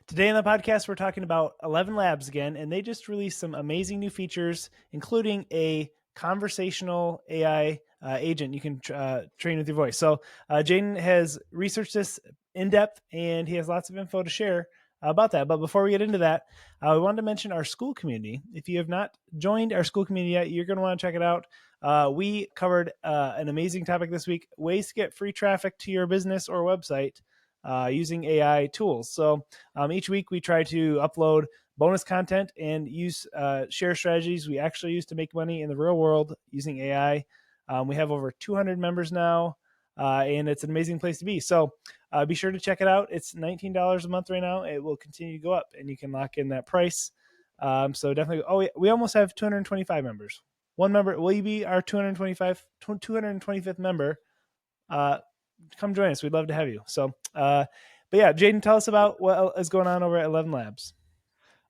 Today on the podcast, we're talking about 11 Labs again, and they just released some amazing new features, including a conversational AI agent you can train with your voice. So Jaeden has researched this in depth, and he has lots of info to share about that. But before we get into that, we wanted to mention our school community. If you have not joined our school community yet, you're going to want to check it out. We covered an amazing topic this week: ways to get free traffic to your business or website using AI tools. So each week we try to upload bonus content and use share strategies we actually use to make money in the real world using AI. We have over 200 members now, and it's an amazing place to be. So be sure to check it out. It's $19 a month right now. It will continue to go up, and you can lock in that price. So definitely. Oh, we almost have 225 members. One member, will you be our 225th member? Come join us. We'd love to have you. So, but yeah, Jaeden, tell us about what is going on over at 11 Labs.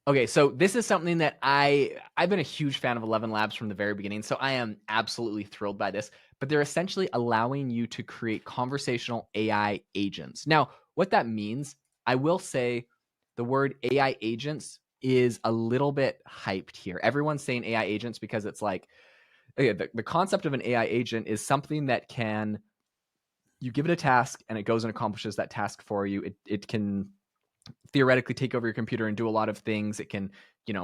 Okay, so this is something that I've been a huge fan of 11 Labs from the very beginning, so I am absolutely thrilled by this. But they're essentially allowing you to create conversational AI agents. Now, what that means, I will say the word AI agents is a little bit hyped here. Everyone's saying AI agents because it's like, okay, the concept of an AI agent is something that can, you give it a task and it goes and accomplishes that task for you. It can theoretically take over your computer and do a lot of things. It can,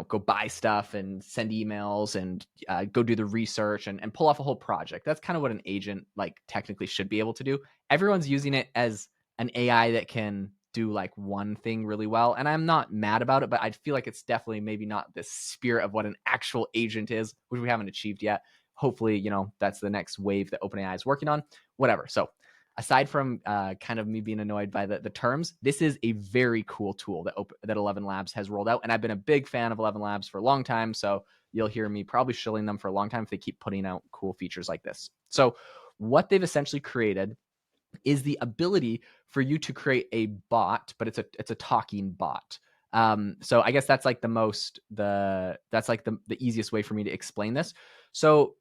go buy stuff and send emails and go do the research and pull off a whole project. That's kind of what an agent technically should be able to do. Everyone's using it as an AI that can do one thing really well. And I'm not mad about it, but I feel like it's definitely maybe not the spirit of what an actual agent is, which we haven't achieved yet. Hopefully, that's the next wave that OpenAI is working on, whatever. So aside from kind of me being annoyed by the terms, this is a very cool tool that 11 Labs has rolled out. And I've been a big fan of 11 Labs for a long time. So you'll hear me probably shilling them for a long time if they keep putting out cool features like this. So what they've essentially created is the ability for you to create a bot, but it's a talking bot. So I guess that's the easiest way for me to explain this. So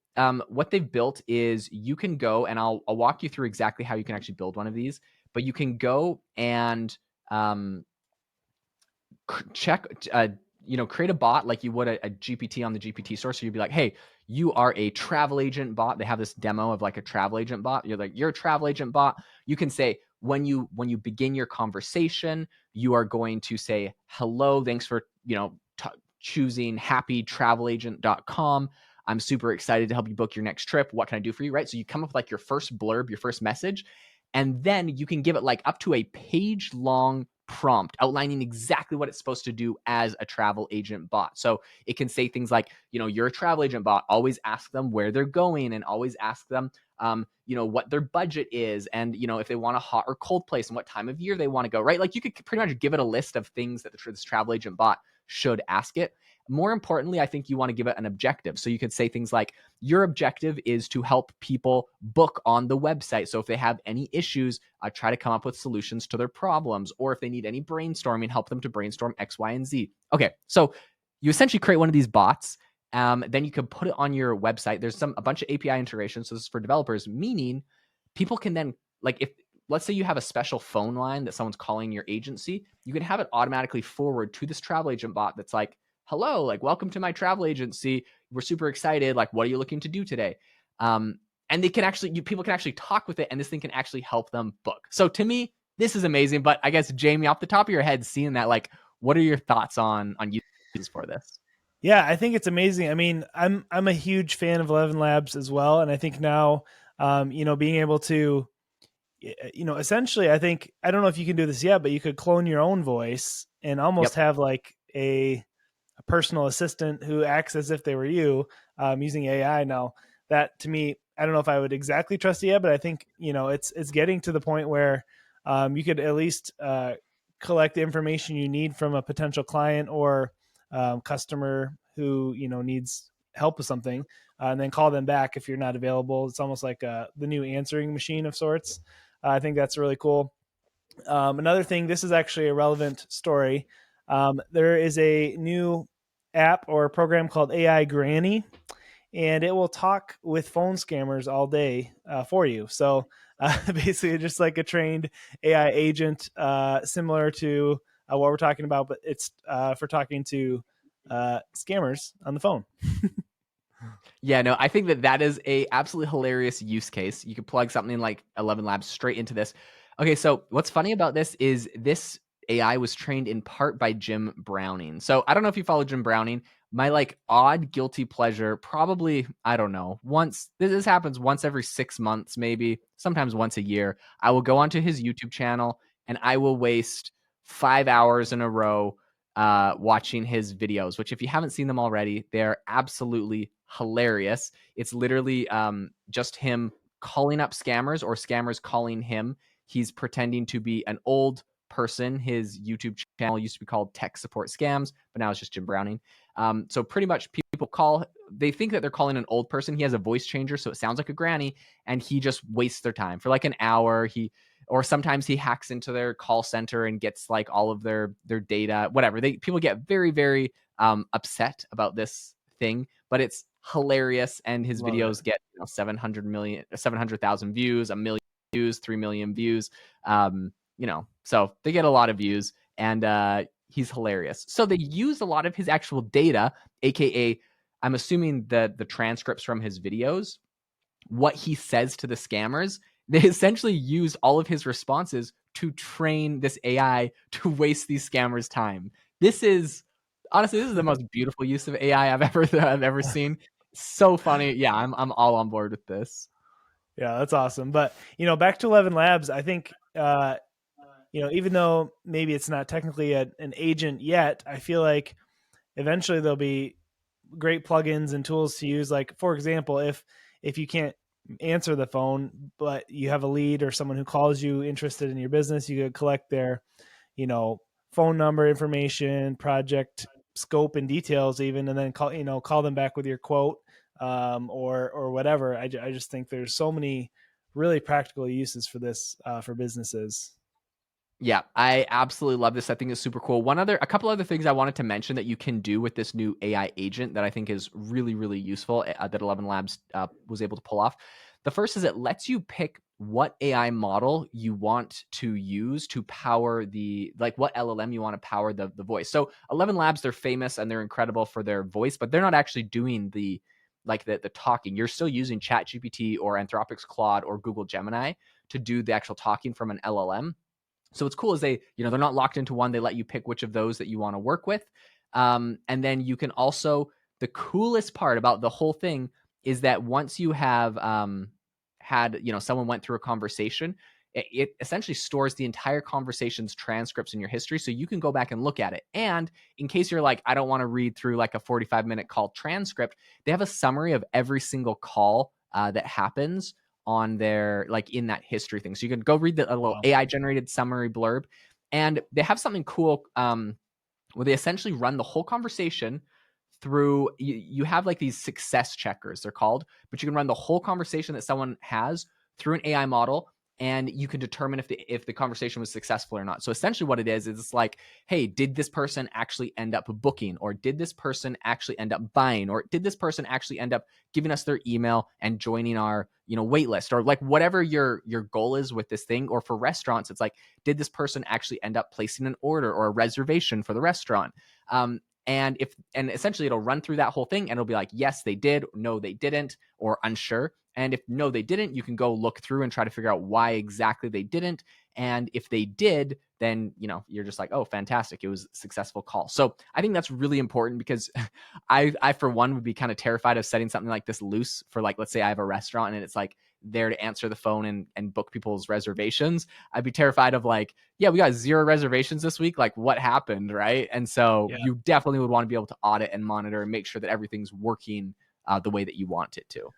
what they've built is you can go, and I'll walk you through exactly how you can actually build one of these, but you can go and create a bot like you would a GPT on the GPT store. So you'd be like, hey, you are a travel agent bot. They have this demo of a travel agent bot. You're a travel agent bot. You can say, when you begin your conversation, you are going to say, hello, thanks for, choosing happytravelagent.com. I'm super excited to help you book your next trip. What can I do for you? Right. So you come up with your first blurb, your first message, and then you can give it up to a page long prompt outlining exactly what it's supposed to do as a travel agent bot. So it can say things like, you're a travel agent bot. Always ask them where they're going and always ask them, what their budget is and, if they want a hot or cold place and what time of year they want to go, right? You could pretty much give it a list of things that this travel agent bot should ask it. More importantly, I think you want to give it an objective. So you could say things like, your objective is to help people book on the website. So if they have any issues, try to come up with solutions to their problems. Or if they need any brainstorming, help them to brainstorm X, Y, and Z. Okay, so you essentially create one of these bots. Then you can put it on your website. There's a bunch of API integrations. So this is for developers, meaning people can then, if let's say you have a special phone line that someone's calling your agency, you can have it automatically forward to this travel agent bot that's like, hello, welcome to my travel agency. We're super excited. What are you looking to do today? And they can people can actually talk with it, and this thing can actually help them book. So to me, this is amazing. But I guess, Jamie, off the top of your head, seeing that, what are your thoughts on uses for this? Yeah, I think it's amazing. I mean, I'm a huge fan of 11 Labs as well, and I think now, being able to, essentially, I don't know if you can do this yet, but you could clone your own voice and almost have a personal assistant who acts as if they were you, using AI. Now, that to me, I don't know if I would exactly trust it yet, but I think it's getting to the point where you could at least collect the information you need from a potential client or customer who needs help with something, and then call them back if you're not available. It's almost like the new answering machine of sorts. I think that's really cool. Another thing, this is actually a relevant story. There is a new app or program called AI Granny, and it will talk with phone scammers all day for you. So basically just like a trained AI agent, similar to what we're talking about, but it's for talking to scammers on the phone. Yeah, no, I think that that is a absolutely hilarious use case. You could plug something like 11 Labs straight into this. Okay, so what's funny about this is this AI was trained in part by Jim Browning. So I don't know if you follow Jim Browning. My like odd guilty pleasure, probably, I don't know, once this happens once every 6 months, maybe sometimes once a year. I will go onto his YouTube channel and I will waste 5 hours in a row watching his videos, which if you haven't seen them already, they're absolutely hilarious. It's literally just him calling up scammers or scammers calling him. He's pretending to be an old person. His YouTube channel used to be called Tech Support Scams, but now it's just Jim Browning. So pretty much people call, they think that they're calling an old person. He has a voice changer, so it sounds like a granny, and he just wastes their time for like an hour. Or sometimes he hacks into their call center and gets like all of their data, whatever. People get very, very upset about this thing, but it's hilarious. And his Love it. videos get 700,000 views, a million views, 3 million views. So they get a lot of views, and he's hilarious. So they use a lot of his actual data, aka I'm assuming the transcripts from his videos, what he says to the scammers. They essentially use all of his responses to train this AI to waste these scammers' time. This is honestly, this is the most beautiful use of AI I've ever seen. So funny. Yeah, I'm all on board with this. Yeah, that's awesome. But back to 11 Labs, I think even though maybe it's not technically an agent yet, I feel like eventually there'll be great plugins and tools to use. Like, for example, if you can't answer the phone, but you have a lead or someone who calls you interested in your business, you could collect their, phone number information, project scope and details even, and then call them back with your quote, or whatever. I just think there's so many really practical uses for this, for businesses. Yeah, I absolutely love this. I think it's super cool. A couple other things I wanted to mention that you can do with this new AI agent that I think is really, really useful, that 11 Labs was able to pull off. The first is it lets you pick what AI model you want to use to power what LLM you want to power the voice. So 11 Labs, they're famous and they're incredible for their voice, but they're not actually doing the talking. You're still using ChatGPT or Anthropic's Claude or Google Gemini to do the actual talking from an LLM. So what's cool is they're not locked into one. They let you pick which of those that you want to work with. And then you can also, the coolest part about the whole thing is that once you have had, someone went through a conversation, it essentially stores the entire conversation's transcripts in your history. So you can go back and look at it. And in case you're like, I don't want to read through like a 45-minute call transcript, they have a summary of every single call that happens on their in that history thing. So you can go read the little Wow. AI generated summary blurb, and they have something cool where they essentially run the whole conversation through. You have like these success checkers, they're called, but you can run the whole conversation that someone has through an AI model, and you can determine if the conversation was successful or not. So essentially what it is it's like, hey, did this person actually end up booking, or did this person actually end up buying, or did this person actually end up giving us their email and joining our wait list, or like whatever your goal is with this thing. Or for restaurants, it's like, did this person actually end up placing an order or a reservation for the restaurant? And essentially it'll run through that whole thing and it'll be like, yes, they did, no, they didn't, or unsure. And if no, they didn't, you can go look through and try to figure out why exactly they didn't. And if they did, then you're just like, oh, fantastic, it was a successful call. So I think that's really important because I for one would be kind of terrified of setting something like this loose for, like, let's say I have a restaurant and it's like there to answer the phone and book people's reservations. I'd be terrified of like, yeah, we got 0 reservations this week. Like, what happened, right? And so Yeah. you definitely would want to be able to audit and monitor and make sure that everything's working the way that you want it to.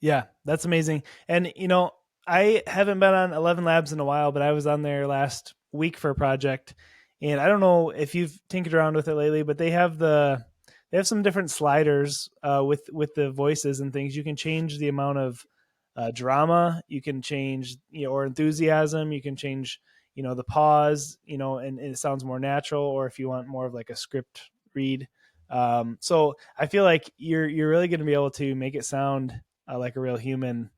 Yeah, that's amazing. And I haven't been on 11 Labs in a while, but I was on there last week for a project, and I don't know if you've tinkered around with it lately, but they have some different sliders with the voices and things. You can change the amount of drama, you can change or enthusiasm, you can change the pause, and it sounds more natural, or if you want more of like a script read. So I feel like you're really going to be able to make it sound like a real human,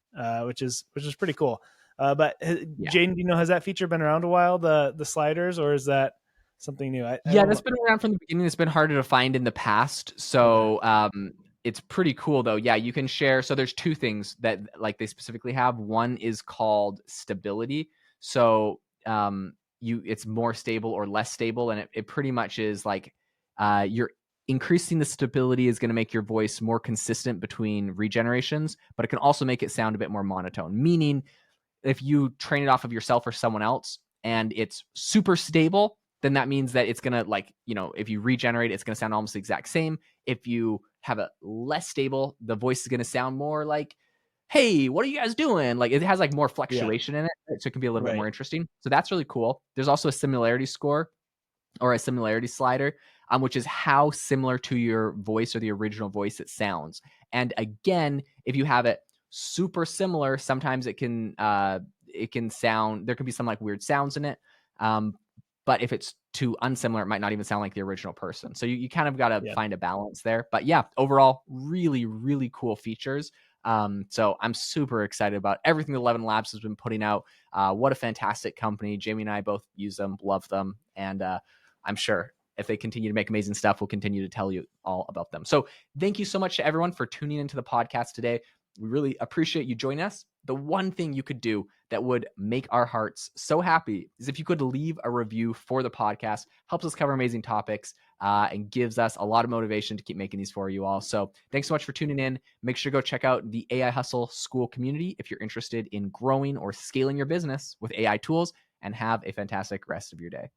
which is pretty cool. But Yeah. Jaeden, has that feature been around a while, the sliders, or is that something new. I Yeah, don't that's know. been around from the beginning. It's been harder to find in the past. Okay. So it's pretty cool though. Yeah, you can share. So there's two things that like they specifically have. One is called stability. So it's more stable or less stable, and it pretty much is like you're increasing the stability is going to make your voice more consistent between regenerations, but it can also make it sound a bit more monotone. Meaning if you train it off of yourself or someone else and it's super stable, then that means that it's gonna like, if you regenerate, it's gonna sound almost the exact same. If you have it less stable, the voice is gonna sound more like, hey, what are you guys doing? Like it has like more Yeah. fluctuation in it, right? So it can be a little bit more Right. interesting. So that's really cool. There's also a similarity score or a similarity slider, which is how similar to your voice or the original voice it sounds. And again, if you have it super similar, sometimes it can sound, there can be some like weird sounds in it. But if it's too unsimilar, it might not even sound like the original person. So you kind of got to Yeah. find a balance there. But yeah, overall, really, really cool features. So I'm super excited about everything that 11 Labs has been putting out. What a fantastic company. Jamie and I both use them, love them. And I'm sure if they continue to make amazing stuff, we'll continue to tell you all about them. So thank you so much to everyone for tuning into the podcast today. We really appreciate you joining us. The one thing you could do that would make our hearts so happy is if you could leave a review for the podcast. Helps us cover amazing topics and gives us a lot of motivation to keep making these for you all. So thanks so much for tuning in. Make sure to go check out the AI Hustle School community if you're interested in growing or scaling your business with AI tools, and have a fantastic rest of your day.